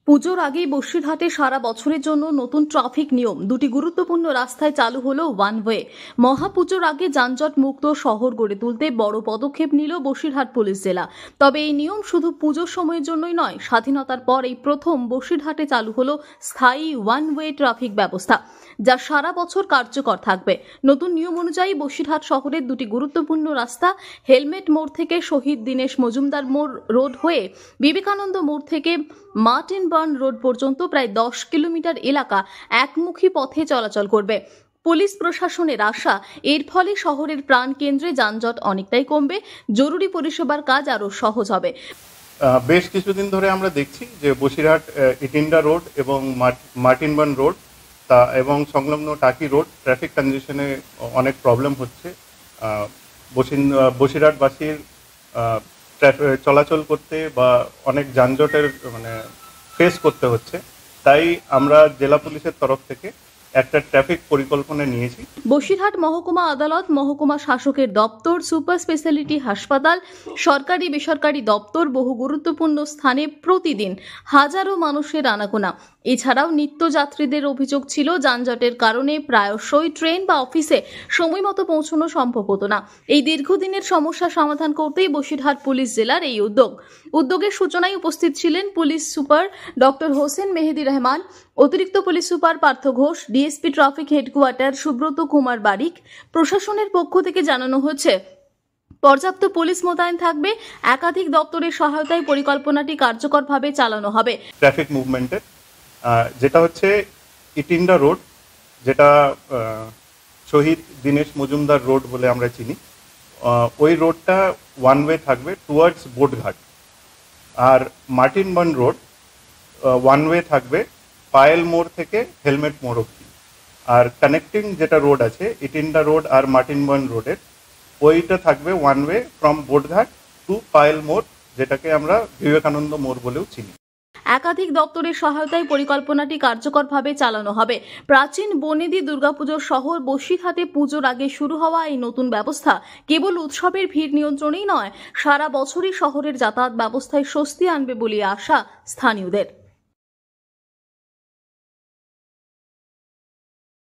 পুজোর আগেই বসিরহাটে সারা বছরের জন্য নতুন ট্রাফিক নিয়ম। দুটি গুরুত্বপূর্ণ রাস্তায় চালু হলো ওয়ান ওয়ে। মহাপুজোর আগে যানজট মুক্ত শহর গড়ে তুলতে বড় পদক্ষেপ নিল বসিরহাট পুলিশ জেলা। তবে এই নিয়ম শুধু পুজোর সময়ের জন্যই নয়, স্বাধীনতার পর এই প্রথম বসিরহাটে চালু হলো স্থায়ী ওয়ান ওয়ে ট্রাফিক ব্যবস্থা, যা সারা বছর কার্যকর থাকবে। নতুন নিয়ম অনুযায়ী বসিরহাট শহরের দুটি গুরুত্বপূর্ণ রাস্তা হেলমেট মোড় থেকে শহীদ দীনেশ মজুমদার মোড় রোড হয়ে বিবেকানন্দ মোড় থেকে মার্টিন বার্ন রোড পর্যন্ত প্রায় 10 কিলোমিটার এলাকা একমুখী পথে চলাচল করবে। পুলিশ প্রশাসনের আশা, এর ফলে শহরের প্রাণকেন্দ্রে যানজট অনেকটাই কমবে, জরুরি পরিষেবার কাজ আরো সহজ হবে। বেশ কিছুদিন ধরে আমরা দেখছি যে বসিরহাট ইটিন্ডা রোড এবং মার্টিন বার্ন রোড এবং সংলগ্ন টাকি রোড ট্রাফিক কনজেশনে অনেক প্রবলেম হচ্ছে। বসিরহাটবাসীর চলাচল করতে বা অনেক যানজটের ফেস করতে হচ্ছে। তাই আমরা জেলা পুলিশের তরফ থেকে একটা ট্রাফিক পরিকল্পনা নিয়েছি। বসিরহাট মহকুমা আদালত, মহকুমা শাসকের দপ্তর, সুপার স্পেশালিটি হাসপাতাল, সরকারি বেসরকারি দপ্তর, বহু গুরুত্বপূর্ণ স্থানে প্রতিদিন হাজারো মানুষের আনাগোনা। এছাড়াও নিত্যযাত্রীদের অভিযোগ ছিল যানজটের কারণে প্রায়শই ট্রেন বা অফিসে সময় মতো পৌঁছানো সম্ভব হতো না। এই দীর্ঘদিনের সমস্যা সমাধান করতেই বসিরহাট পুলিশ জেলার এই উদ্যোগের সূচনায় উপস্থিত ছিলেন police super doctor Hossain Mehedi Rahman, অতিরিক্ত police super Partha Ghosh, DSP traffic headquarter Subrata Kumar Barik. প্রশাসনের পক্ষ থেকে জানানো হয়েছে পর্যাপ্ত পুলিশ মোতায়েন থাকবে, একাধিক দপ্তরের সহায়তায় পরিকল্পনাটি কার্যকরভাবে চালানো হবে। ট্রাফিক মুভমেন্টের যেটা হচ্ছে ইটিন্ডা রোড, যেটা শহীদ দীনেশ মজুমদার রোড বলে আমরা চিনি, ওই রোডটা ওয়ান ওয়ে থাকবে টুয়ার্ডস বোটঘাট। আর Martin Burn road one way থাকবে পায়েল মোড় থেকে হেলমেট মোড় অব্দি। আর কানেক্টিং যেটা রোড আছে ইটিন্ডা রোড আর মার্টিন বার্ন রোডের, ওইটা থাকবে one way from Boatghat to Payel মোড়, যেটাকে আমরা বিবেকানন্দ মোড় বলেও চিনি। একাধিক দপ্তরের সহায়তায় পরিকল্পনাটি কার্যকরভাবে চালানো হবে। প্রাচীন বনেদি দুর্গাপুজোর শহর বসিরহাটে পুজোর আগে শুরু হওয়া এই নতুন ব্যবস্থা কেবল উৎসবের ভিড় নিয়ন্ত্রণেই নয়, সারা বছরই শহরের যাতায়াত ব্যবস্থায় স্বস্তি আনবে বলে আশা স্থানীয়দের।